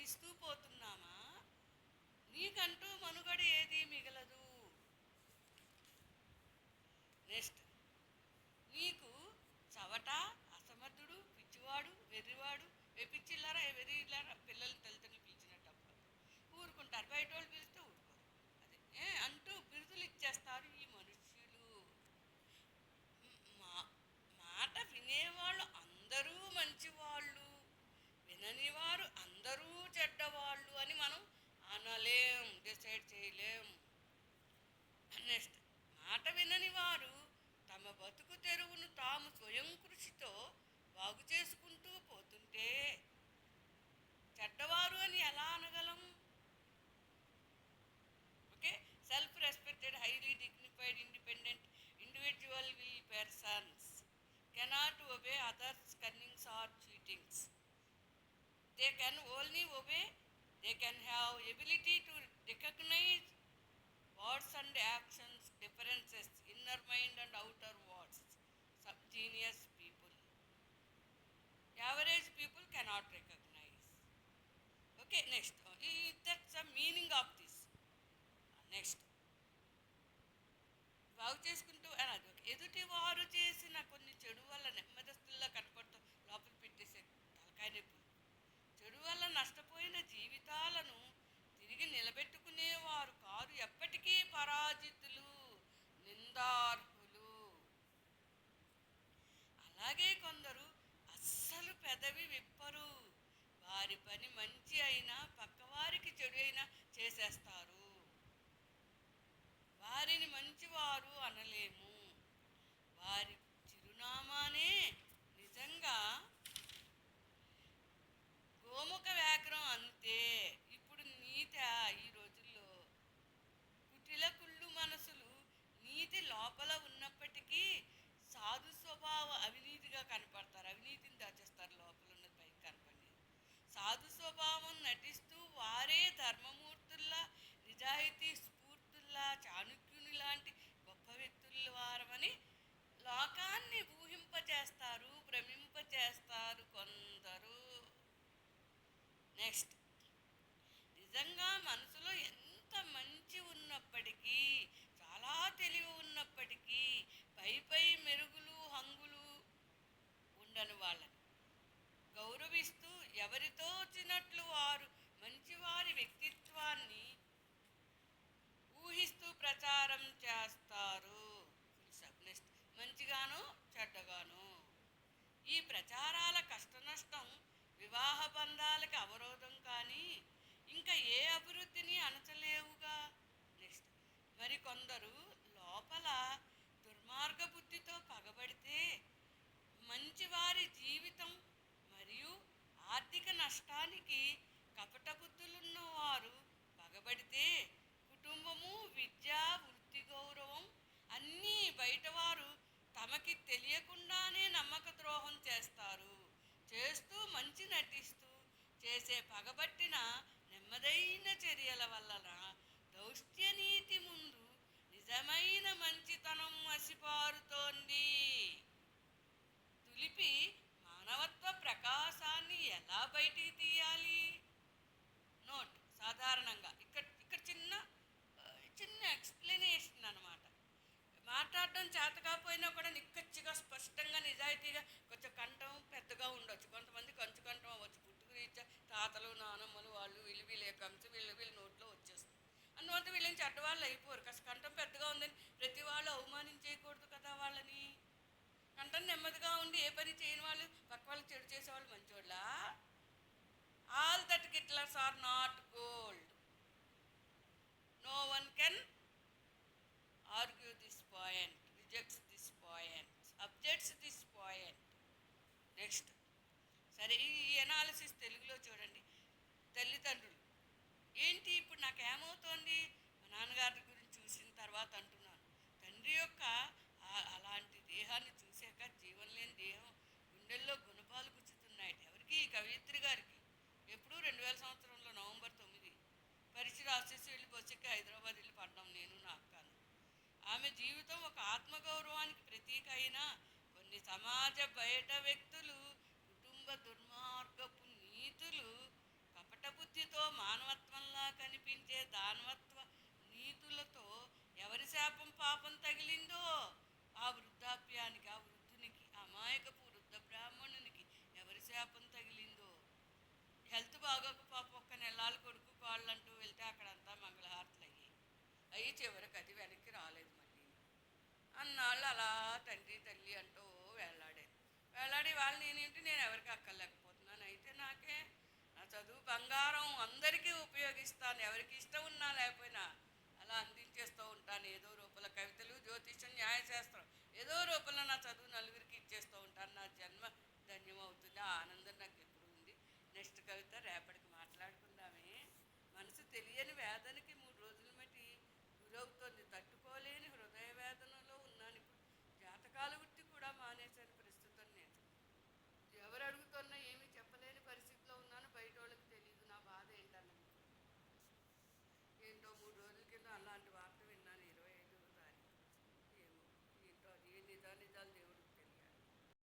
జీవిస్తూ పోతున్నామా, నీకంటూ మనుగడ ఏది మిగలదు. నెక్స్ట్, నీకు చవట, అసమర్థుడు, పిచ్చివాడు, వెర్రివాడు, పిచ్చిల్లారా వెర్రిల్లారా పిల్లలు తల్లిదండ్రులు పిలిచినట్టు ఊరుకుంటారు, బయట వాళ్ళు పిలిస్తే ఊరుకోరు. అదే అంటూ బిరుదులు ఇచ్చేస్తారు ఈ మనుష్యులు. మా మాట వినేవాళ్ళు అందరూ మంచివాళ్ళు, విననివారు అందరూ చెడ్డవాళ్ళు అని మనం అనలేం, డిసైడ్ చేయలేం. నెక్స్ట్, మాట వినని వారు తమ బతుకు తెరువును తాము స్వయం కృషితో బాగు చేసుకుంటూ పోతుంటే చెడ్డవారు అని ఎలా అనగలం? Okay, self respected, highly dignified, independent individual will persons cannot obey others' cunnings or cheatings. They can only obey, they can have ability to recognize words and actions differences, inner mind and outer words. Some genius people, average people cannot recognize. Okay, next, that's the meaning of this. Next, బాగు చేసుకుంటూ అది ఒక ఎదుటి వారు చేసిన కొన్ని చెడు వల్ల నెమ్మదస్తుల్లా కనపడుతూ లోపల పెట్టేసే తలకాయ నొప్పులు, చెడు వల్ల నష్టపోయిన జీవితాలను తిరిగి నిలబెట్టుకునేవారు కారు, ఎప్పటికీ పరాజితులు, నిందార్హులు. అలాగే కొందరు అస్సలు పెదవి విప్పరు, వారి పని మంచి అయినా పక్కవారికి చెడు అయినా చేసేస్తారు, వారిని మంచివారు అనలేము. వారి చిరునామానే నిజంగా గోముఖ వ్యాఘ్రం అంతే. ఇప్పుడు నీతి ఈ రోజుల్లో కుటిల కుళ్ళు మనసులు నీతి లోపల ఉన్నప్పటికీ సాధు స్వభావ అవినీతిగా కనపడతారు, అవినీతిని దాచేస్తారు, లోపల ఉన్నది పైకి కనపడి. సాధు స్వభావం నటిస్తూ వారే ధర్మమూర్తుల్లా, నిజాయితీ స్ఫూర్తుల్లా, చాణుక్యుని లాంటి గొప్ప వ్యక్తుల వారమని లోకాన్ని ఊహింపచేస్తారు, భ్రమింపచేస్తారు కొందరు. నెక్స్ట్, నిజంగా మనసులో ఎంత మంచి ఉన్నప్పటికీ, చాలా తెలివి ఉన్నప్పటికీ పై మెరుగులు హంగులు ఉండని వాళ్ళని గౌరవిస్తూ ఎవరితో వచ్చినట్లు వారు మంచివారి వ్యక్తిత్వాన్ని ఊహిస్తూ ప్రచారం చేస్తారు. నెక్స్ట్, మంచిగాను చెడ్డగాను. ఈ ప్రచారాల కష్టనష్టం వివాహ బంధాలకు అవరోధం కానీ ఇంకా ఏ అభివృద్ధిని అణచలేవుగా. నెక్స్ట్, మరికొందరు లోపల దుర్మార్గ బుద్ధితో పగబడితే మంచివారి జీవితం మరియు ఆర్థిక నష్టానికి కపట బుద్ధులున్నవారు పగబడితే కుటుంబము, విద్య, వృత్తి గౌరవం అన్నీ బయటవారు తమకి తెలియకుండానే నమ్మక ద్రోహం చేస్తారు. చేస్తూ మంచి నటిస్తూ చేసే పగబట్టిన నెమ్మదైన చర్యల వలన దౌష్ట్యనీతి ముందు నిజమైన మంచితనం అసిపారుతోంది. తులిపి మానవత్వ ప్రకాశాన్ని ఎలా బయటికి తీయాలి? నోట్, సాధారణంగా ఇక్కడ ఇక్కడ చిన్న చిన్న ఎక్స్ప్లెనేషన్ అనమాట. మాట్లాడడం చేత కాకపోయినా కూడా నిక్కచ్చిగా స్పష్టంగా నిజాయితీగా, కొంచెం కంఠం పెద్దగా ఉండొచ్చు, కొంతమంది కంచు కంఠం అవ్వచ్చు, పుట్టుకురీత్యా తాతలు నానమ్మలు వాళ్ళు వీళ్ళ కంచు వీళ్ళ నోట్లో వచ్చేస్తుంది. అందువల్ల వీళ్ళని చెడ్డవాళ్ళు అయిపోరు. కాస్త కంఠం పెద్దగా ఉందని ప్రతి వాళ్ళు అవమానించేయకూడదు కదా వాళ్ళని. కంఠం నెమ్మదిగా ఉండి ఏ పని చేయని వాళ్ళు పక్క వాళ్ళకి చెడు చేసేవాళ్ళు మంచోళ్ళ? All that glitters are not gold. No one can argue this point, rejects this point, objects this point. Next, సరే ఈ ఎనాలిసిస్ తెలుగులో చూడండి. తల్లిదండ్రులు ఏంటి, ఇప్పుడు నాకేమవుతోంది, మా నాన్నగారి గురించి చూసిన తర్వాత అంటున్నాను, తండ్రి యొక్క అలాంటి దేహాన్ని చూశాక జీవం లేని దేహం గుండెల్లో గుణపాలు గుచ్చుతున్నాయి. ఎవరికి? కవయిత్రి గారికి. ఎప్పుడు 2000 సంవత్సరంలో నవంబర్ 9 పరీక్ష రాసేసి వెళ్ళి బస్సుకి హైదరాబాద్ వెళ్ళి పడ్డాం నేను నా అక్కను. ఆమె జీవితం ఒక ఆత్మగౌరవానికి ప్రతీక అయినా కొన్ని సమాజ బయట వ్యక్తులు కుటుంబ దుర్మార్గపు నీతులు కపట బుద్ధి శాపం పాపం తగిలిందో ఆ వృద్ధాప్యానికి, ఆ వృద్ధునికి, అమాయకపు వృద్ధ బ్రాహ్మణునికి ఎవరి శాపం తగిలిందో. హెల్త్ బాగోక పాప ఒక్క నెలలు కొడుకు కాళ్ళంటూ వెళ్తే అక్కడంతా మంగళహారతులు అయ్యి చివరికి అది వెనక్కి రాలేదు. మళ్ళీ అన్నాళ్ళు అలా తండ్రి తల్లి అంటూ వేలాడి వాళ్ళు నేనేంటి, నేను ఎవరికి అక్కర్లేకపోతున్నాను, అయితే నాకే నా చదువు బంగారం, అందరికీ ఉపయోగిస్తాను, ఎవరికి ఇష్టం ఉన్నా లేకపోయినా అలా అందించేస్తూ ఉంటాను. ఏదో రూపంలో కవితలు, జ్యోతిష్యం, న్యాయశాస్త్రం, ఏదో రూపంలో నా చదువు నలుగురికి